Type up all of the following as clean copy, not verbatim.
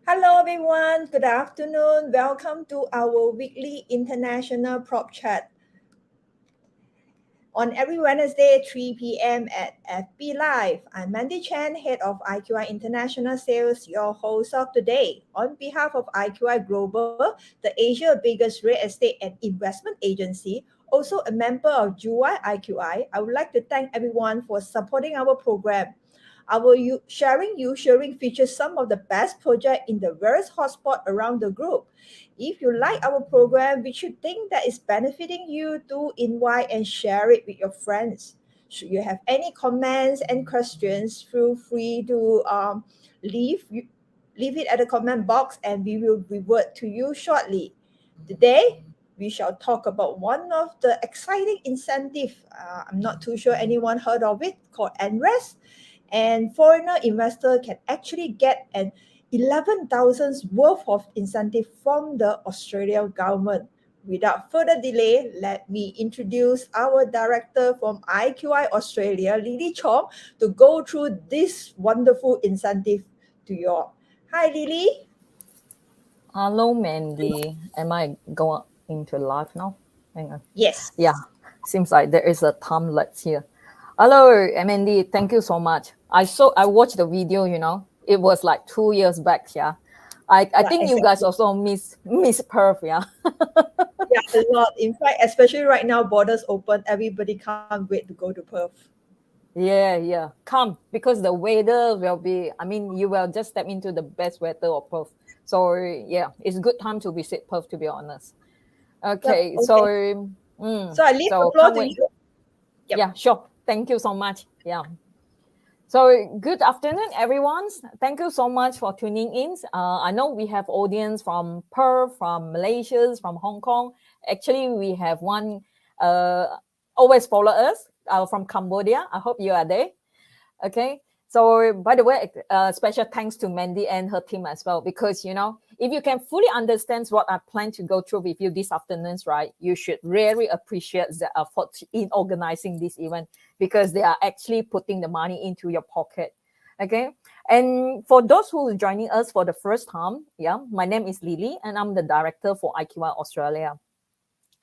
Hello everyone, good afternoon. Welcome to our weekly international prop chat on every Wednesday 3 p.m. at FB Live. I'm Mandy Chen, head of IQI International Sales, your host of today. On behalf of IQI Global, the Asia's biggest real estate and investment agency, also a member of JUI IQI, I would like to thank everyone for supporting our program. Our sharing features some of the best projects in the various hotspots around the group. If you like our program, which you think that is benefiting you, do invite and share it with your friends. Should you have any comments and questions, feel free to leave it at the comment box and we will revert to you shortly. Today, we shall talk about one of the exciting incentive. I'm not too sure anyone heard of it, called NRES, and foreigner investor can actually get an 11,000 worth of incentive from the Australian government. Without further delay, let me introduce our director from IQI Australia, Lily Chong, to go through this wonderful incentive to you all. Hi, Lily. Hello, Mandy. Am I going into live now? Hang on. Yes. Yeah, seems like there is a time lapse here. Hello, Mandy. Thank you so much. I watched the video. It was like 2 years back. Yeah, I Yeah, think you guys exactly. also miss Perth. Yeah. Yeah, a lot. In fact, especially right now, borders open. Everybody can't wait to go to Perth. Yeah. Come because the weather will be. I mean, you will just step into the best weather of Perth. So yeah, it's a good time to visit Perth. To be honest. Yep. Okay, Okay. so So I leave the floor can't to wait. you. Yep. Yeah, sure. Thank you so much. Yeah. So good afternoon, everyone. Thank you so much for tuning in. I know we have audience from Perth, from Malaysia, from Hong Kong. Actually, we have one always follow us from Cambodia. I hope you are there. Okay. So, by the way, special thanks to Mandy and her team as well, because, if you can fully understand what I plan to go through with you this afternoon, right, you should really appreciate the effort in organizing this event because they are actually putting the money into your pocket. Okay. And for those who are joining us for the first time, yeah, my name is Lily and I'm the director for IQI Australia.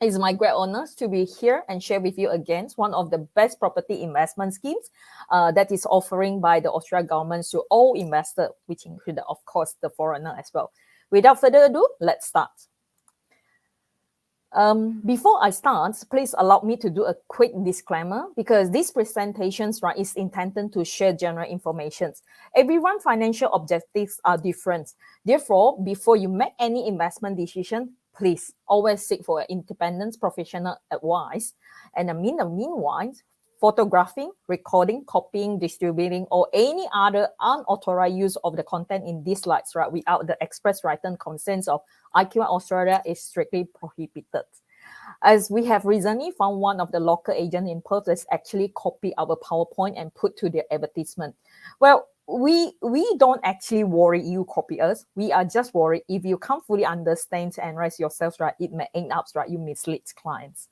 It's my great honor to be here and share with you again one of the best property investment schemes that is offering by the Australian government to all investors, which include, of course, the foreigner as well. Without further ado, let's start. Before I start, please allow me to do a quick disclaimer because this presentation right, is intended to share general information. Everyone's financial objectives are different. Therefore, before you make any investment decision, please always seek for independent professional advice. And meanwhile, photographing, recording, copying, distributing, or any other unauthorized use of the content in these slides right, without the express written consent of IQI Australia is strictly prohibited. As we have recently found one of the local agents in Perth that's actually copy our PowerPoint and put to their advertisement. Well, we don't actually worry you copy us. We are just worried if you can't fully understand and write yourself right, it may end up right, you mislead clients.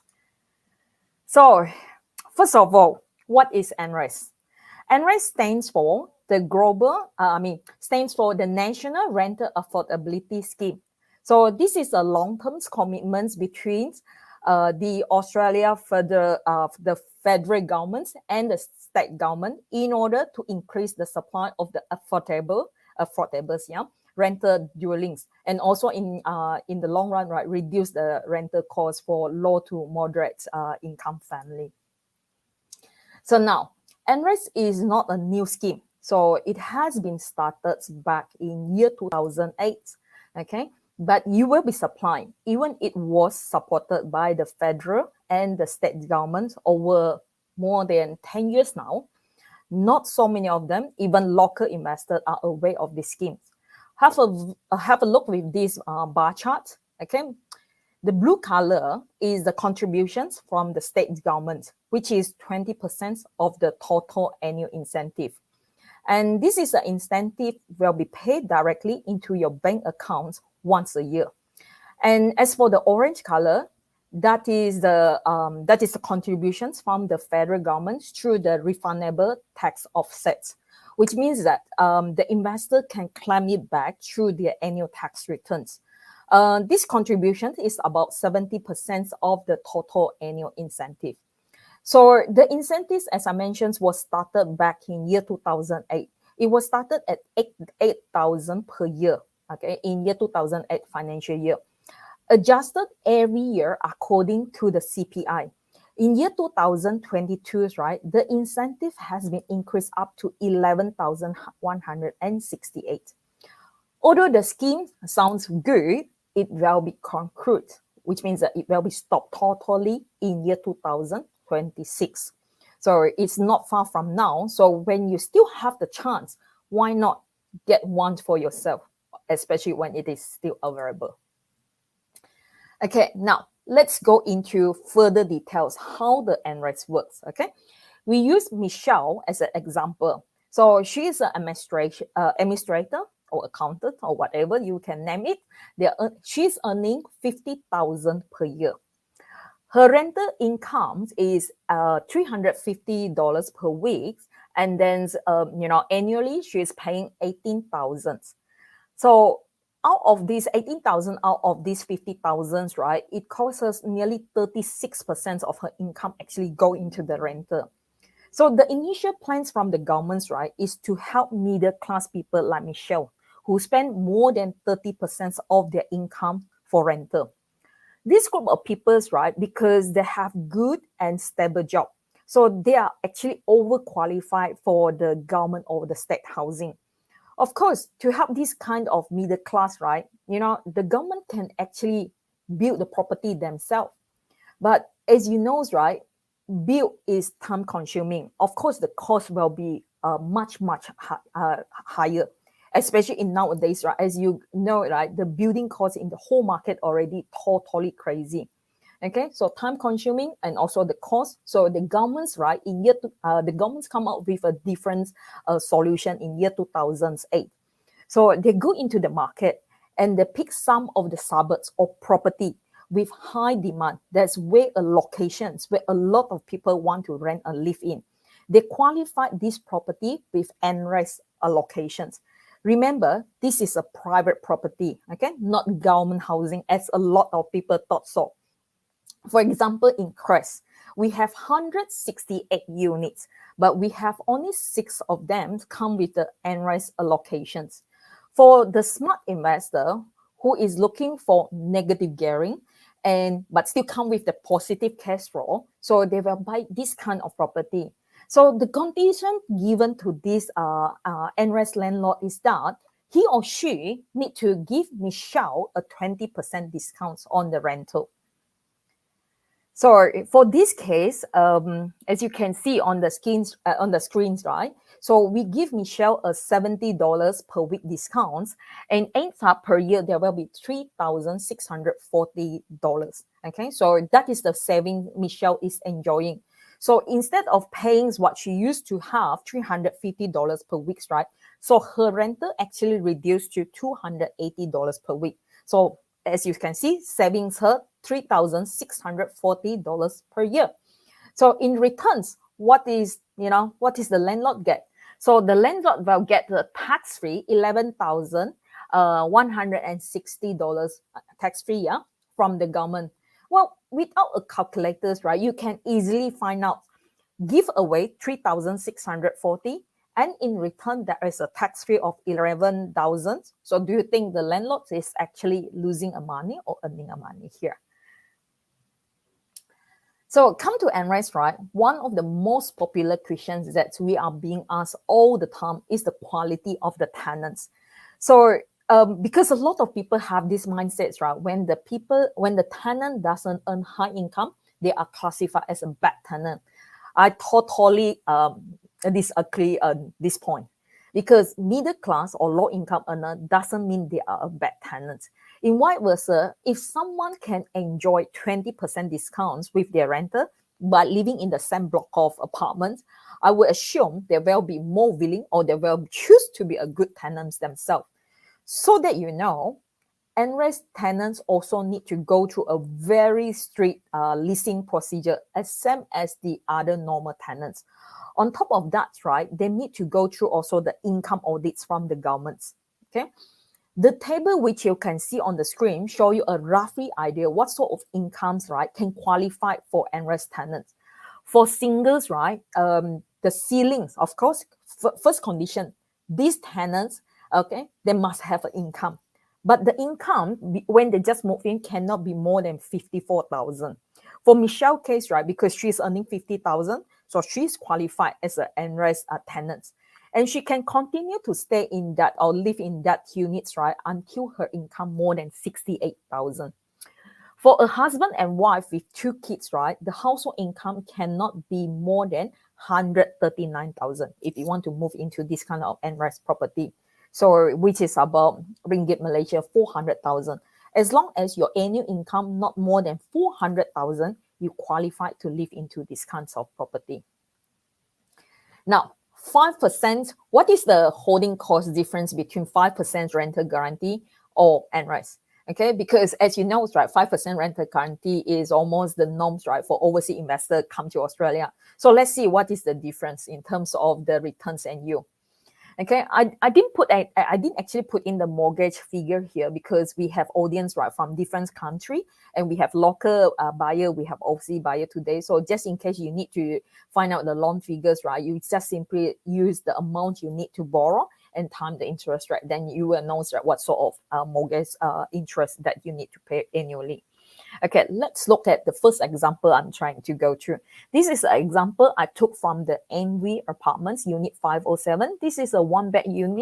So, first of all, what is NRES? NRES stands for stands for the National Rental Affordability Scheme. So this is a long-term commitment between the the federal government and the state government in order to increase the supply of the affordable rental dwellings, and also in the long run, right, reduce the rental cost for low to moderate income family. So now, NRES is not a new scheme. So it has been started back in year 2008, okay? But you will be supplying, even it was supported by the federal and the state government over more than 10 years now. Not so many of them, even local investors are aware of this scheme. Have a look with this bar chart, okay? The blue color is the contributions from the state government, which is 20% of the total annual incentive. And this is an incentive will be paid directly into your bank account once a year. And as for the orange color, that is the contributions from the federal government through the refundable tax offsets, which means that the investor can claim it back through their annual tax returns. This contribution is about 70% of the total annual incentive. So the incentives, as I mentioned, was started back in year 2008. It was started at 8,000 per year, okay, in year 2008 financial year, adjusted every year according to the CPI. In year 2022, right, the incentive has been increased up to 11,168. Although the scheme sounds good, it will be concluded, which means that it will be stopped totally in year 2026. So it's not far from now. So when you still have the chance, why not get one for yourself, especially when it is still available? Okay, now let's go into further details how the NREX works. Okay, we use Michelle as an example. So she is an administrator or accountant or whatever you can name it. She's earning 50,000 per year. Her rental income is $350 per week, and then annually she is paying 18,000. So out of these 18,000, out of these 50,000, right, it costs us nearly 36% of her income actually go into the rental. So the initial plans from the governments, right, is to help middle class people like Michelle, who spend more than 30% of their income for rental. This group of peoples, right, because they have good and stable job, so they are actually overqualified for the government or the state housing. Of course, to help this kind of middle class, right, the government can actually build the property themselves. But as you know, right, build is time consuming. Of course, the cost will be much higher, especially in nowadays, right? As you know, right, the building cost in the whole market already totally crazy. Okay, so time consuming and also the cost. So the governments, right, the governments come up with a different solution in year 2008. So they go into the market and they pick some of the suburbs or property with high demand. That's where a locations where a lot of people want to rent and live in. They qualify this property with NREX allocations. Remember, this is a private property, okay, not government housing, as a lot of people thought so. For example, in Crest, we have 168 units, but we have only 6 of them come with the NREX allocations. For the smart investor who is looking for negative gearing but still come with the positive cash flow, so they will buy this kind of property. So the condition given to this NREX landlord is that he or she need to give Michelle a 20% discount on the rental. So for this case, as you can see on the screens, right? So we give Michelle a $70 per week discount, and ends up per year there will be $3,640. Okay, so that is the saving Michelle is enjoying. So instead of paying what she used to have, $350 per week, right? So her rental actually reduced to $280 per week. So as you can see, savings her $3,640 per year. So in returns, what is the landlord get? So the landlord will get the tax-free $11,160 tax-free, yeah, from the government. Well, without a calculators, right, you can easily find out. Give away 3,640, and in return there is a tax free of 11,000. So do you think the landlord is actually losing a money or earning a money here? So come to NREX, right? One of the most popular questions that we are being asked all the time is the quality of the tenants. So because a lot of people have this mindset, right? When the tenant doesn't earn high income, they are classified as a bad tenant. I totally disagree on this point, because middle class or low income earner doesn't mean they are a bad tenant. In vice versa, if someone can enjoy 20% discounts with their renter but living in the same block of apartments, I would assume they will be more willing, or they will choose to be a good tenants themselves. So that NREX tenants also need to go through a very strict leasing procedure, as same as the other normal tenants. On top of that, right, they need to go through also the income audits from the governments. Okay. The table which you can see on the screen show you a roughly idea what sort of incomes, right, can qualify for NRES tenants. For singles, right, the ceilings, of course, first condition, these tenants, okay, they must have an income. But the income, when they just move in, cannot be more than 54,000. For Michelle's case, right, because she's earning 50,000, so she's qualified as an NRES tenant. And she can continue to stay in that or live in that units, right, until her income more than 68,000. For a husband and wife with 2 kids, right, the household income cannot be more than 139,000 if you want to move into this kind of NRES property. So, which is about Ringgit Malaysia 400,000. As long as your annual income not more than 400,000, you qualify to live into this kinds of property. Now, 5%, what is the holding cost difference between 5% rental guarantee or NRES? Okay, because as you know, right, 5% rental guarantee is almost the norms, right, for overseas investors come to Australia. So let's see what is the difference in terms of the returns and yield. Okay, I didn't actually put in the mortgage figure here because we have audience, right, from different country, and we have local buyer, we have overseas buyer today. So just in case you need to find out the loan figures, right, you just simply use the amount you need to borrow and time the interest rate. Then you will know, right, what sort of mortgage interest that you need to pay annually. Okay, let's look at the first example I'm trying to go through. This is an example I took from the Envy Apartments, Unit 507. This is a one bedroom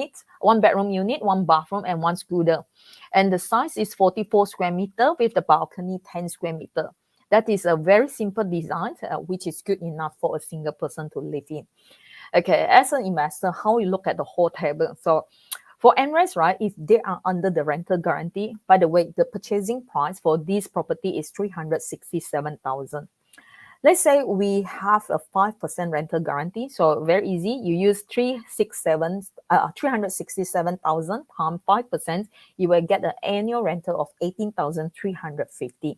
unit, 1 bathroom, and 1 scooter. And the size is 44 square meter with the balcony 10 square meter. That is a very simple design, which is good enough for a single person to live in. Okay, as an investor, how you look at the whole table. So for NRES, right, if they are under the rental guarantee, by the way, the purchasing price for this property is 367,000. Let's say we have a 5% rental guarantee. So very easy. You use 367,000 times 5%, you will get an annual rental of 18,350.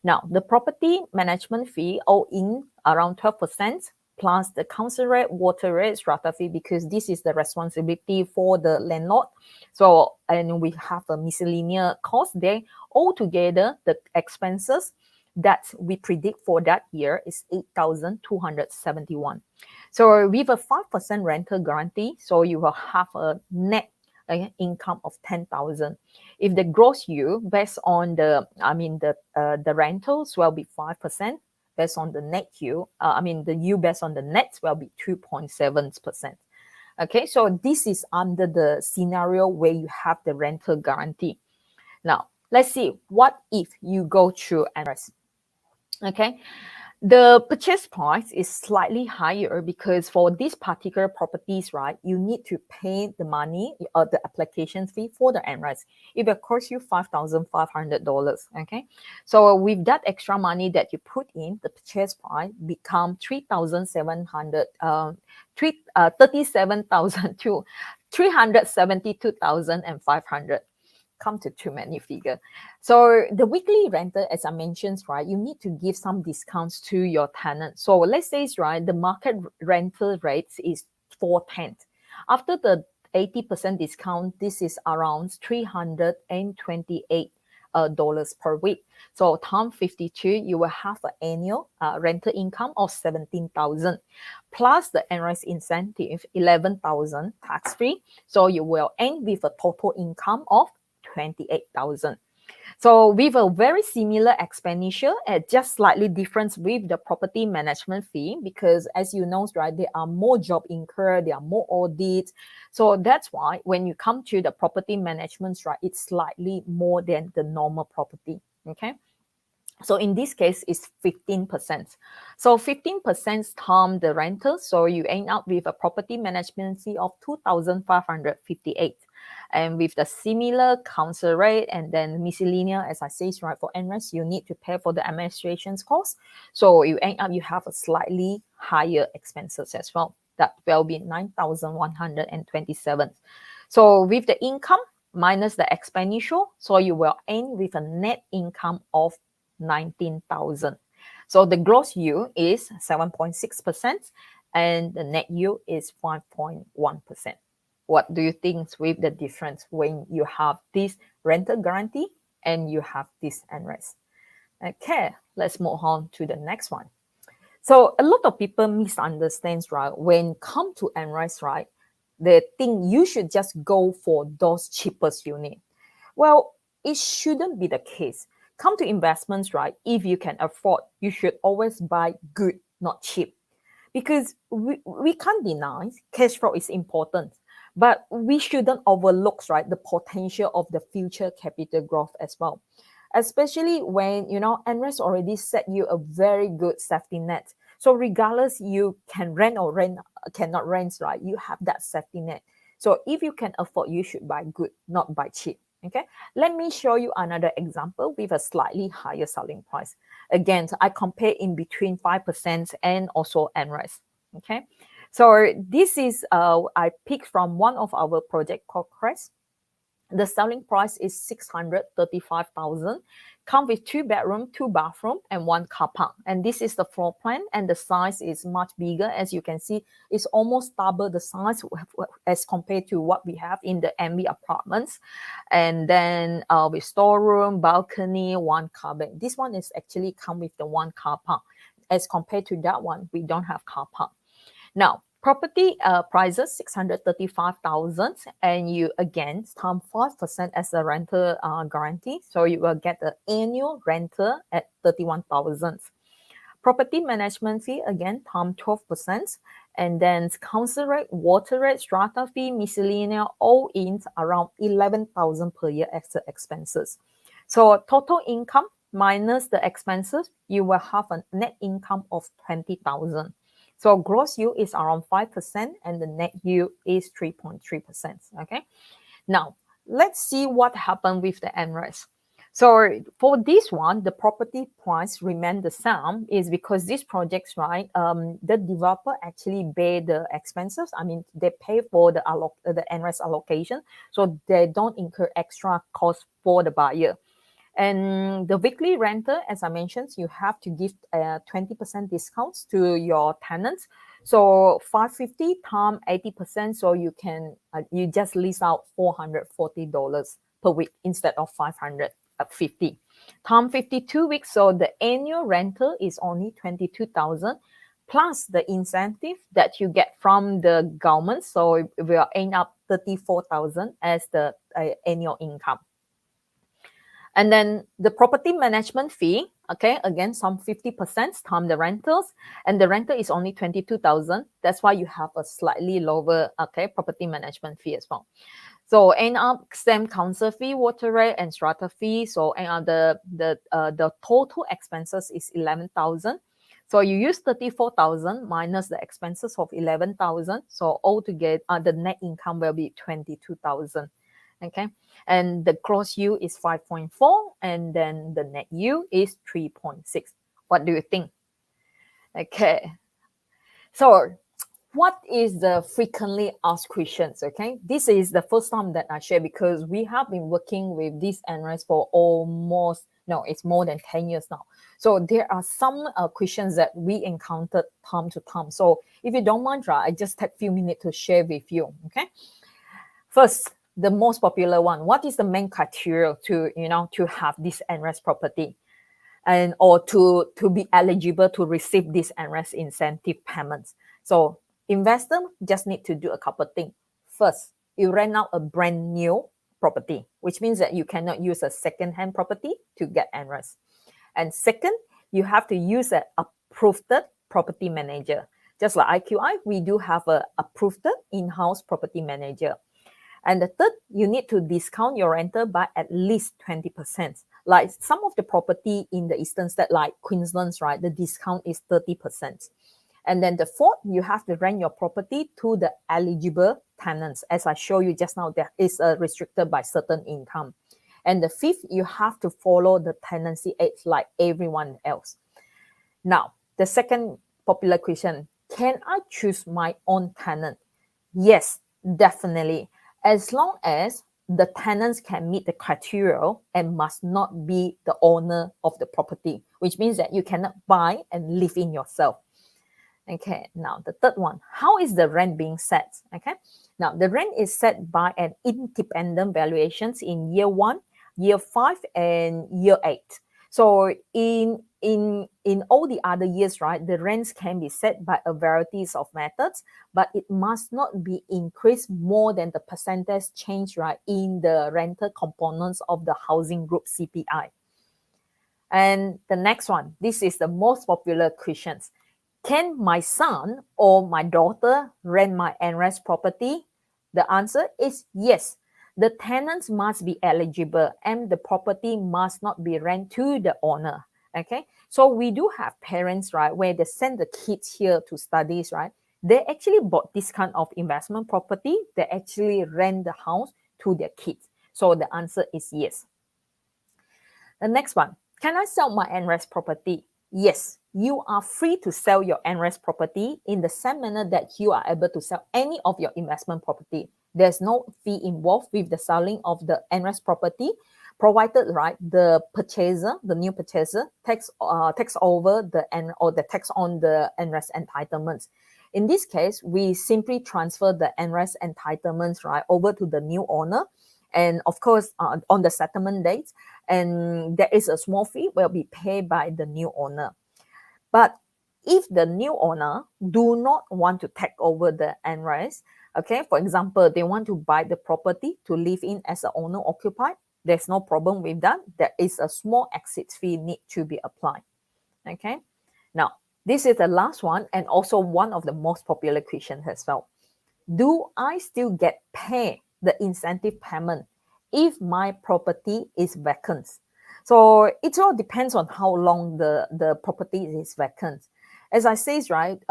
Now, the property management fee all in around 12%, plus the council rate, water rate, strata fee, because this is the responsibility for the landlord. So, and we have a miscellaneous cost there. Altogether, the expenses that we predict for that year is 8,271. So with a 5% rental guarantee, so you will have a net income of 10,000. If the gross yield based on the rentals will be 5%, based on the net yield, the yield based on the net will be 2.7%. Okay, so this is under the scenario where you have the rental guarantee. Now, let's see what if you go through NRES. Okay, the purchase price is slightly higher because for these particular properties, right, you need to pay the money or the application fee for the NRES. It will cost you $5,500. Okay, so with that extra money that you put in, the purchase price become 37,000 to 372,500. Come to too many figure. So the weekly rental, as I mentioned, right, you need to give some discounts to your tenant. So let's say, right, the market rental rate is 410. After the 80% discount, this is around $328 per week. So times 52, you will have an annual rental income of 17,000 plus the NRES incentive 11,000 tax free. So you will end with a total income of 28,000. So with a very similar expenditure, just slightly different with the property management fee, because as you know, right, there are more job incurred, there are more audits. So that's why when you come to the property management, right, it's slightly more than the normal property. Okay. So in this case, it's 15%. So 15% times the rental. So you end up with a property management fee of 2,558. And with the similar council rate and then miscellaneous, as I say, right, for NRES, you need to pay for the administration's cost. So you end up, you have a slightly higher expenses as well. That will be 9,127. So with the income minus the expenditure, so you will end with a net income of 19,000. So the gross yield is 7.6%. and the net yield is 5.1%. What do you think with the difference when you have this rental guarantee and you have this NRES? Okay, let's move on to the next one. So a lot of people misunderstands, right? When come to NRES, right, they think you should just go for those cheapest unit. Well, it shouldn't be the case. Come to investments, right? If you can afford, you should always buy good, not cheap. Because we can't deny cash flow is important, but we shouldn't overlook, right, the potential of the future capital growth as well. Especially when, NRES already set you a very good safety net. So regardless you can rent or cannot rent, right, you have that safety net. So if you can afford, you should buy good, not buy cheap. Okay, let me show you another example with a slightly higher selling price. Again, I compare in between 5% and also NRES. Okay, so this is I picked from one of our project called Crest. The selling price is 635,000. Come with 2 bedroom, 2 bathroom, and 1 car park. And this is the floor plan, and the size is much bigger. As you can see, it's almost double the size as compared to what we have in the MB apartments. And then with storeroom, balcony, 1 car bay. This one is actually come with the 1 car park. As compared to that one, we don't have car park. Now, property prices 635,000, and you again times 5% as a rental guarantee, so you will get the annual rental at 31,000. Property management fee again times 12%, and then council rate, water rate, strata fee, miscellaneous, all in around 11,000 per year extra expenses. So total income minus the expenses, you will have a net income of 20,000. So gross yield is around 5% and the net yield is 3.3%. Okay. Now, let's see what happened with the NRES. So for this one, the property price remained the same is because these projects, right, the developer actually bear the expenses. I mean, they pay for the NRES allocation, so they don't incur extra cost for the buyer. And the weekly rental, as I mentioned, you have to give 20% discounts to your tenants. So 550 times 80%, so you can you just lease out $440 per week instead of 550. Times 52 weeks, so the annual rental is only 22,000 plus the incentive that you get from the government. So it will end up 34,000 as the annual income. And then the property management fee, okay, again, some 50% times the rentals, and the rental is only 22,000. That's why you have a slightly lower, okay, property management fee as well. So end up stamp council fee, water rate, and strata fee. So end up the total expenses is 11,000. So you use 34,000 minus the expenses of 11,000. So altogether, the net income will be 22,000. Okay, and the gross yield is 5.4, and then the net yield is 3.6. What do you think? Okay, so what is the frequently asked questions? Okay, this is the first time that I share because we have been working with this NRS for almost, no, it's more than 10 years now. So there are some questions that we encountered time to time. So if you don't mind, I just take a few minutes to share with you. Okay, first, the most popular one, what is the main criteria to to have this NRES property and or to be eligible to receive this NRES incentive payments? So investor just need to do a couple of things. First, you rent out a brand new property, which means that you cannot use a second-hand property to get NRES. And second, you have to use an approved property manager. Just like IQI, we do have a approved in-house property manager. And the third, you need to discount your rental by at least 20%. Like some of the property in the eastern state, like Queensland, right, the discount is 30%. And then the fourth, you have to rent your property to the eligible tenants. As I show you just now, that is restricted by certain income. And the fifth, you have to follow the tenancy age like everyone else. Now, the second popular question, can I choose my own tenant? Yes, definitely. As long as the tenants can meet the criteria and must not be the owner of the property, which means that you cannot buy and live in yourself. Okay, now the third one, how is the rent being set? Okay, now the rent is set by an independent valuations in year 1, year 5, and year 8. So in all the other years, right, the rents can be set by a varieties of methods, but it must not be increased more than the percentage change, right, in the rental components of the housing group CPI. And the next one, this is the most popular questions. Can my son or my daughter rent my NRES property? The answer is yes. The tenants must be eligible and the property must not be rent to the owner. Okay, so we do have parents, right, where they send the kids here to studies, right? They actually bought this kind of investment property. They actually rent the house to their kids. So the answer is yes. The next one, can I sell my NRES property? Yes, you are free to sell your NRES property in the same manner that you are able to sell any of your investment property. There's no fee involved with the selling of the NRES property, provided, right, the purchaser, the new purchaser, takes over the tax on the NRES entitlements. In this case, we simply transfer the NRES entitlements, right, over to the new owner, and of course, on the settlement date, and there is a small fee will be paid by the new owner. But if the new owner do not want to take over the NRES, okay, for example, they want to buy the property to live in as an owner occupied, there's no problem with that. There is a small exit fee need to be applied. Okay, now this is the last one and also one of the most popular questions as well. Do I still get paid the incentive payment if my property is vacant? So it all depends on how long the property is vacant. As I says, right,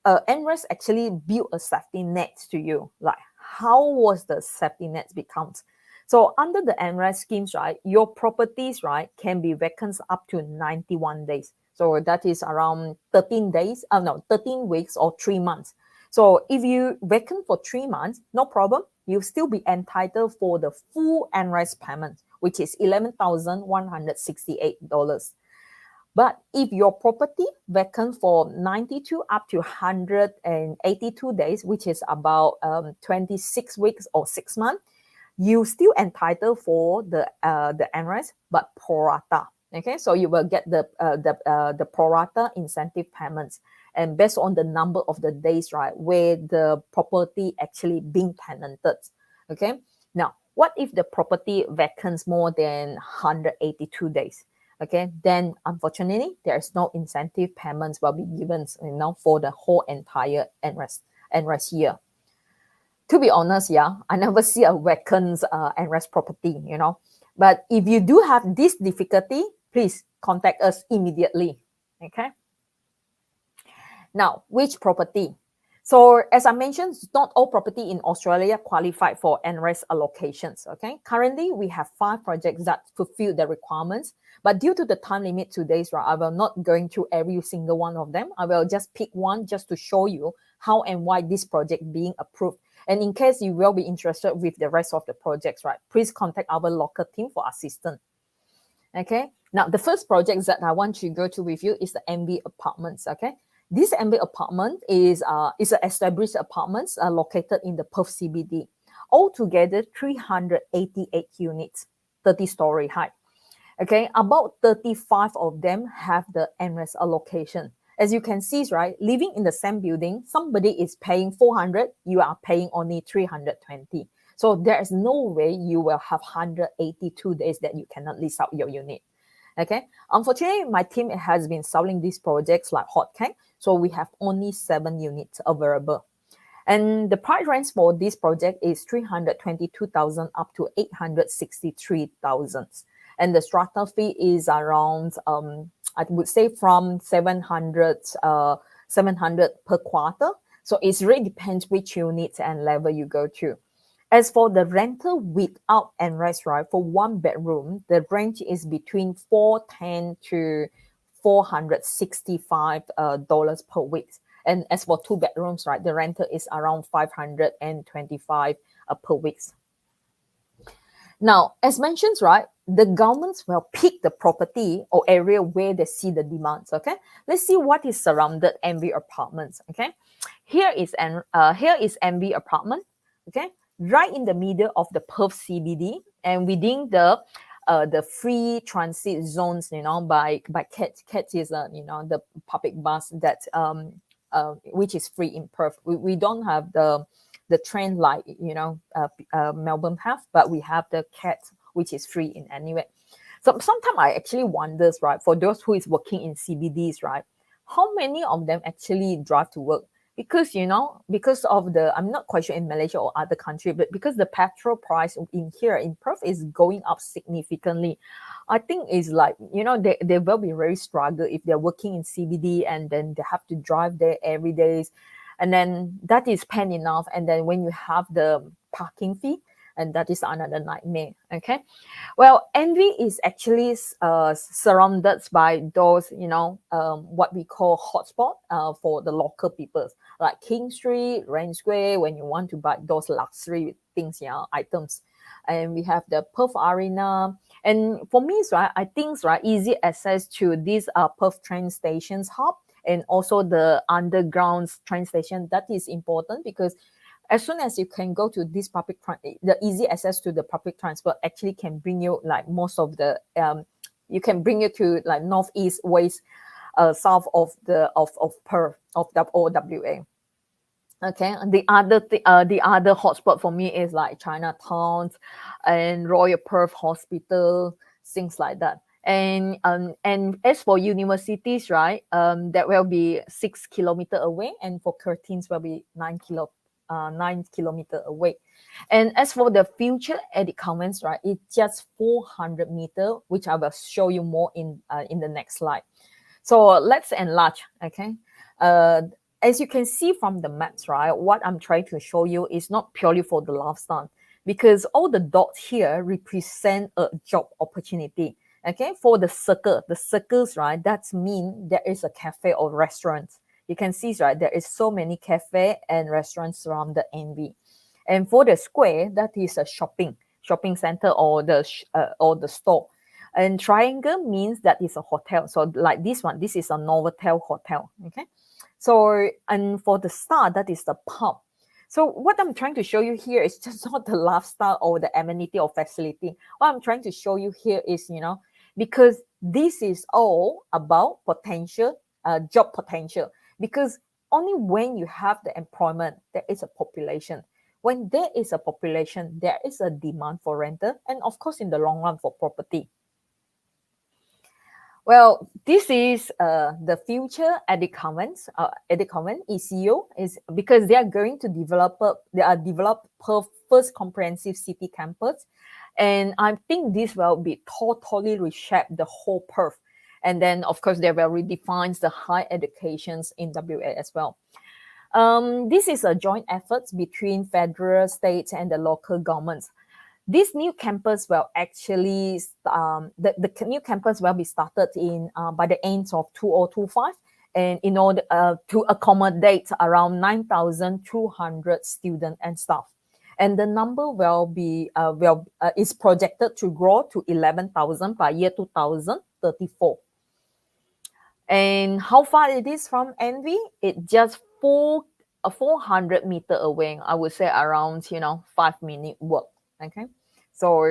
NRES actually built a safety net to you. Like, how was the safety net become? So under the NRES schemes, right, your properties, right, can be vacant up to 91 days. So that is around 13 days, 13 weeks or 3 months. So if you vacant for 3 months, no problem. You'll still be entitled for the full NRES payment, which is $11,168. But if your property vacant for 92 up to 182 days, which is about 26 weeks or 6 months, you still entitled for the NRES, but pro rata. Okay, so you will get the pro rata incentive payments, and based on the number of the days, right, where the property actually being tenanted. Okay, now what if the property vacants more than 182 days? Okay, then unfortunately there is no incentive payments will be given, for the whole entire NRES year. To be honest, yeah, I never see a vacant NRES property, But if you do have this difficulty, please contact us immediately. Okay. Now, which property? So as I mentioned, not all property in Australia qualify for NRES allocations. Okay. Currently, we have 5 projects that fulfill the requirements. But due to the time limit today, right, I will not going through every single one of them. I will just pick one just to show you how and why this project being approved. And in case you will be interested with the rest of the projects, right, please contact our local team for assistance. Okay. Now, the first project that I want to go to with you is the MB Apartments. Okay. This MB apartment is an established apartments located in the Perth CBD. Altogether, 388 units, 30-story high. Okay, about 35 of them have the NRES allocation. As you can see, right, living in the same building, somebody is paying 400, you are paying only 320. So there is no way you will have 182 days that you cannot lease out your unit. Okay, unfortunately, my team has been selling these projects like hotcake, so we have only 7 units available. And the price range for this project is 322,000 up to 863,000. And the strata fee is around, I would say from 700 per quarter. So it really depends which unit and level you go to. As for the rental without NRES, right, for 1 bedroom, the range is between $410 to $465 per week. And as for 2 bedrooms, right, the rental is around $525 per week. Now, as mentioned, right, the governments will pick the property or area where they see the demands. Okay, let's see what is surrounded MV apartments. Okay, here is MV apartment. Okay, right in the middle of the Perth CBD and within the free transit zones, by CAT is the public bus that which is free in Perth. We don't have the train like Melbourne have, but we have the CAT which is free in anywhere. So sometimes I actually wonders, right, for those who is working in CBDs, right, how many of them actually drive to work? Because because of the, I'm not quite sure in Malaysia or other country, but because the petrol price in here in Perth is going up significantly, I think it's like they will be very struggle if they're working in CBD and then they have to drive there every day, and then that is pain enough, and then when you have the parking fee, and that is another nightmare. Okay, well, Envy is actually surrounded by those, what we call hotspot for the local people, like King Street, Rain Square, when you want to buy those luxury things, items. And we have the Perth Arena. And for me, right, I think, right, easy access to these Perth train stations hub and also the underground train station. That is important because as soon as you can go to this the easy access to the public transport actually can bring you like most of the you can bring you to like northeast, west, south of Perth of the OWA. Okay, and the other hotspot for me is like Chinatown and Royal Perth Hospital, things like that. And as for universities, right, that will be 6 kilometers away, and for Curtins will be 9 kilometers away. And as for the future edit comments, right, it's just 400 meters, which I will show you more in the next slide. So let's enlarge. Okay. As you can see from the maps, right, what I'm trying to show you is not purely for the lifestyle, because all the dots here represent a job opportunity. Okay, for the circles, right, that mean there is a cafe or restaurant. You can see, right, there is so many cafe and restaurants around the NV. And for the square, that is a shopping center or the store. And triangle means that is a hotel. So like this one, this is a Novotel hotel. Okay. So, and for the star, that is the pub. So what I'm trying to show you here is just not the lifestyle or the amenity or facility. What I'm trying to show you here is, because this is all about potential, job potential. Because only when you have the employment, there is a population. When there is a population, there is a demand for rental, and of course, in the long run, for property. Well, this is the future edit comments. Edit comment ECO is because they are going to develop Perth first comprehensive city campus, and I think this will be totally reshape the whole Perth. And then, of course, they will redefine the higher educations in WA as well. This is a joint effort between federal, state, and the local governments. This new campus will actually, the new campus will be started in by the end of 2025, and in order to accommodate around 9,200 students and staff. And the number will be is projected to grow to 11,000 by year 2034. And how far it is from NV? It just 400 meters away. I would say around 5-minute walk. Okay, so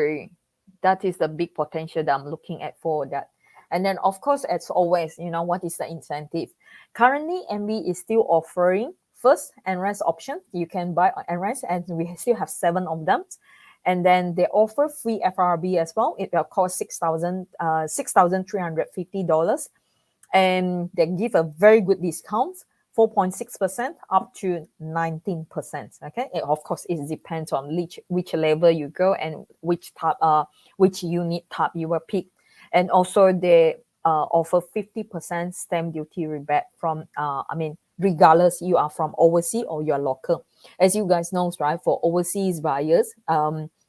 that is the big potential that I'm looking at for that. And then, of course, as always, what is the incentive? Currently, MB is still offering first NRES option. You can buy NRES, and we still have 7 of them. And then they offer free FRB as well. It will cost $6,350. And they give a very good discount, 4.6% up to 19%. Okay, of course, it depends on which level you go and which unit type you will pick. And also they offer 50% stamp duty rebate from regardless you are from overseas or you're local. As you guys know, right, for overseas buyers,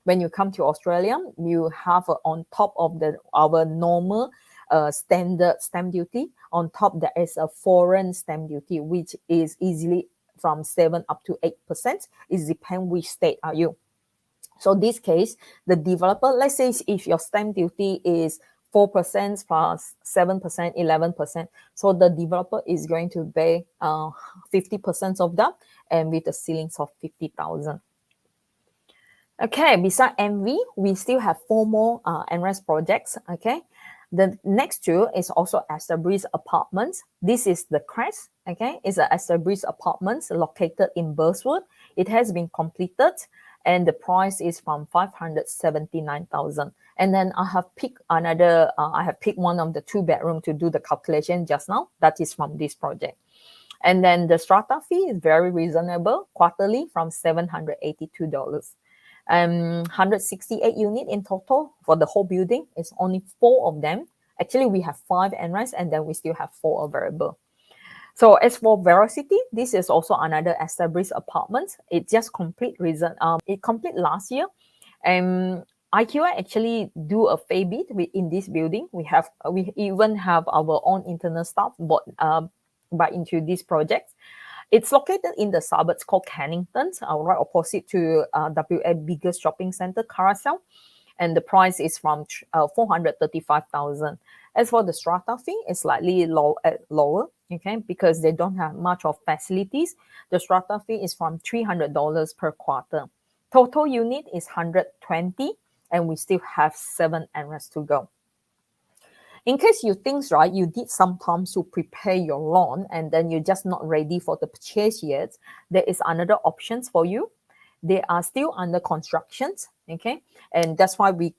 when you come to Australia, you have on top of our normal standard stamp duty. On top, there is a foreign stamp duty, which is easily from 7 up to 8%. It depends which state are you. So this case, the developer, let's say if your stamp duty is 4% plus 7%, 11%. So the developer is going to pay 50% of that, and with a ceilings of 50,000. Okay, beside MV, we still have 4 more NRES projects. Okay, the next two is also established apartments. This is the Crest. Okay, it's an established apartments located in Burswood. It has been completed, and the price is from 579,000. And then I have picked another. I have picked one of the 2-bedroom to do the calculation just now. That is from this project. And then the strata fee is very reasonable, quarterly from $782. 168 units in total for the whole building. It's only 4 of them. Actually, we have 5 NRES, and then we still have 4 available. So as for Veracity, this is also another established apartment. It just complete it complete last year. And IQI actually do a fair bit in this building. We even have our own internal staff bought into this project. It's located in the suburbs called Cannington, right opposite to WA biggest shopping center, Carousel. And the price is from 435,000. As for the strata fee, it's slightly lower, okay, because they don't have much of facilities. The strata fee is from $300 per quarter. Total unit is 120, and we still have 7 NRES to go. In case you think, right, you did some time to prepare your loan and then you're just not ready for the purchase yet, there is another options for you. They are still under construction, okay? And that's why we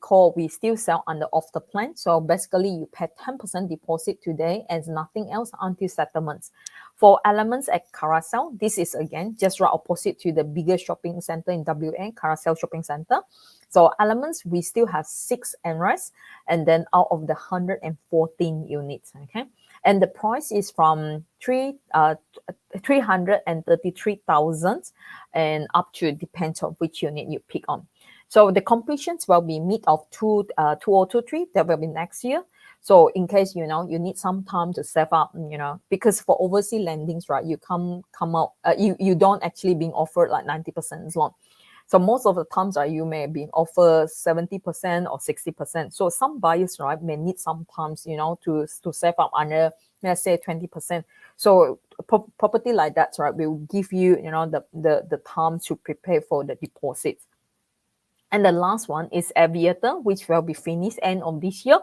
still sell under off the plan. So basically you pay 10% deposit today and nothing else until settlements. For Elements at Carousel, this is again just right opposite to the biggest shopping center in WA, Carousel Shopping Center. So Elements, we still have 6 NRES, and then out of the 114 units, okay? And the price is from 333,000 and up to, depends on which unit you pick on. So the completions will be mid of 2023, that will be next year. So in case, you need some time to save up, because for overseas lendings, right, you come out, you don't actually being offered like 90% loan. So most of the times, right, you may be offered 70% or 60%. So some buyers, right, may need some times, to save up under, let's say 20%. So property like that, right, will give you, the time to prepare for the deposit. And the last one is Aviator, which will be finished end of this year.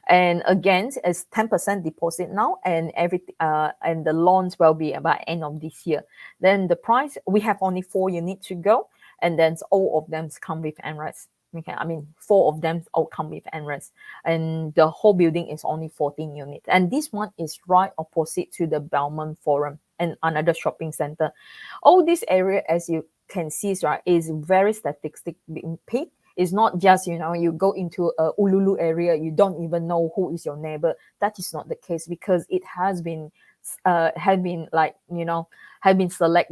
And again, it's 10% deposit now, and and the loans will be by end of this year. Then the price, we have only 4 units to go, and then all of them come with NRES. Okay, 4 of them all come with NRES, and the whole building is only 14 units. And this one is right opposite to the Belmont Forum and another shopping center. All this area, as you can see, right, is very statistic being picked. It's not just, you go into a Ululu area, you don't even know who is your neighbor. That is not the case, because it has been selected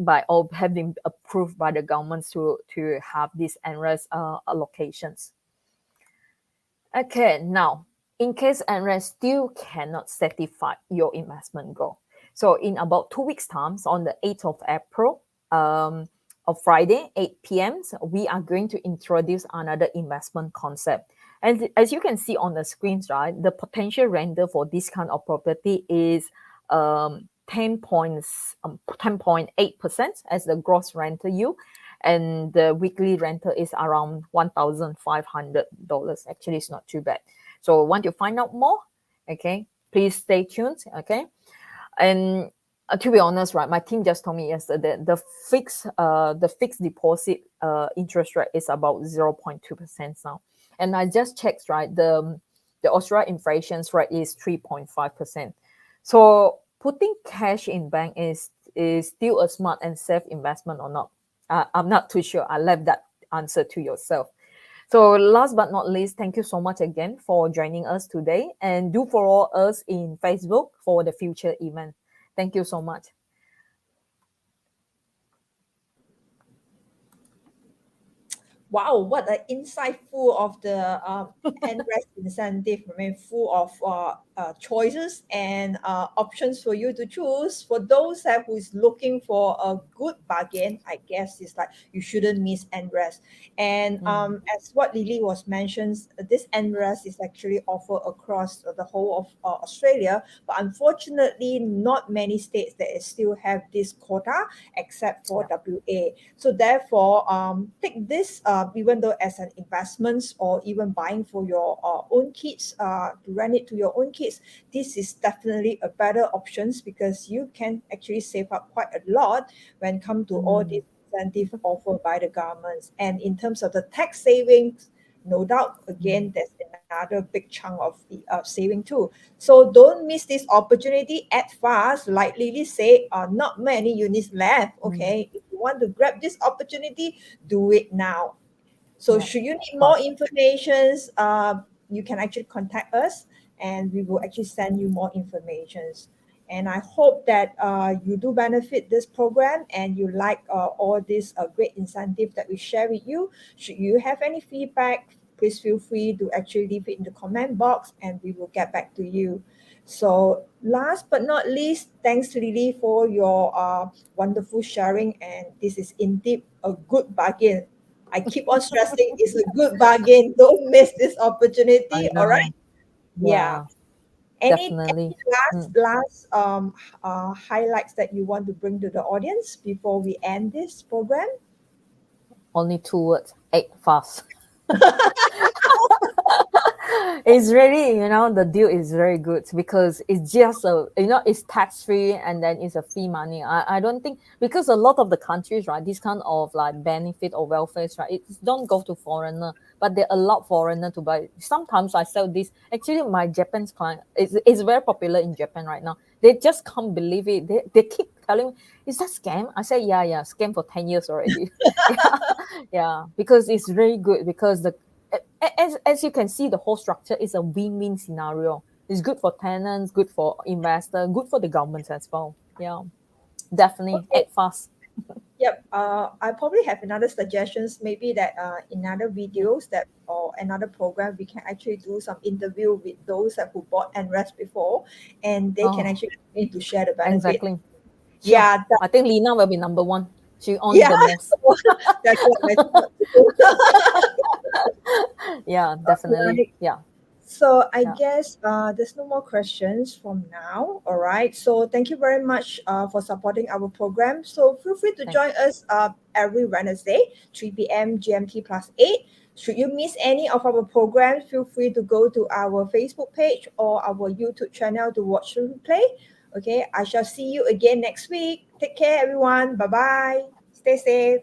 by, or have been approved by the governments to have these NRES allocations. Okay, now, in case NRES still cannot satisfy your investment goal, so in about 2 weeks' time, so on the 8th of April, of Friday, 8 p.m., we are going to introduce another investment concept. And as you can see on the screens, right, the potential renter for this kind of property is 10.8% as the gross rental yield, and the weekly rental is around $1,500. Actually, it's not too bad. So want to find out more? Okay, please stay tuned. Okay, and to be honest, right, my team just told me yesterday the fixed deposit interest rate is about 0.2% now, and I just checked, right, the Australia inflation rate is 3.5%. So putting cash in bank is still a smart and safe investment or not? I'm not too sure. I left that answer to yourself. So last but not least, thank you so much again for joining us today, and do follow us in Facebook for the future event. Thank you so much. Wow, what an insightful of the NRES incentive. I mean, full of choices and options for you to choose. For those that who is looking for a good bargain, I guess it's like you shouldn't miss NRES. And Mm, as what Lily was mentioned, this NRES is actually offered across the whole of Australia, but unfortunately, not many states that still have this quota except for yeah. WA. So therefore, take this even though as an investments or even buying for your own kids, to rent it to your own kids, this is definitely a better options because you can actually save up quite a lot when come to all Mm, these incentive offered by the governments. And in terms of the tax savings, no doubt mm, again there's another big chunk of the saving too. So don't miss this opportunity. Act fast, like Lily said, not many units left. mm. Okay, if you want to grab this opportunity, do it now. So Yeah, should you of need more course. information, you can actually contact us and we will actually send you more information. And I hope that you do benefit this program and you like all these great incentives that we share with you. Should you have any feedback, please feel free to actually leave it in the comment box and we will get back to you. So last but not least, thanks Lily for your wonderful sharing, and this is indeed a good bargain. I keep on stressing it's a good bargain. Don't miss this I opportunity. All right. know. Yeah. Yeah, Any definitely. last Mm. highlights that you want to bring to the audience before we end this program? Only two words. Act fast. It's really, the deal is very good because it's just it's tax free and then it's a free money. I don't think because a lot of the countries, right, this kind of like benefit or welfares, right, it don't go to foreigner, but they allow foreigner to buy. Sometimes I sell this. Actually, my Japan's client is very popular in Japan right now. They just can't believe it. They keep telling me, is that scam? I say, yeah, scam for 10 years already. Yeah, yeah, because it's very good because as you can see, the whole structure is a win-win scenario. It's good for tenants, good for investor, good for the government as well. Yeah, definitely Okay. act fast. Yep. I probably have another suggestions. Maybe that in other Yeah. videos that or another program, we can actually do some interview with those that who bought and rest before, and they can Oh, actually need to share the benefit. exactly. Sure. Yeah. That, I think Lina will be number one. She on yeah. the most. That's what I thought too. Yeah, definitely. Right. Yeah, So I yeah. guess there's no more questions from now. All right. So thank you very much for supporting our program. So feel free to Thank. join us every Wednesday, 3 p.m. GMT plus 8. Should you miss any of our programs, feel free to go to our Facebook page or our YouTube channel to watch the replay. Okay. I shall see you again next week. Take care, everyone. Bye bye. Stay safe.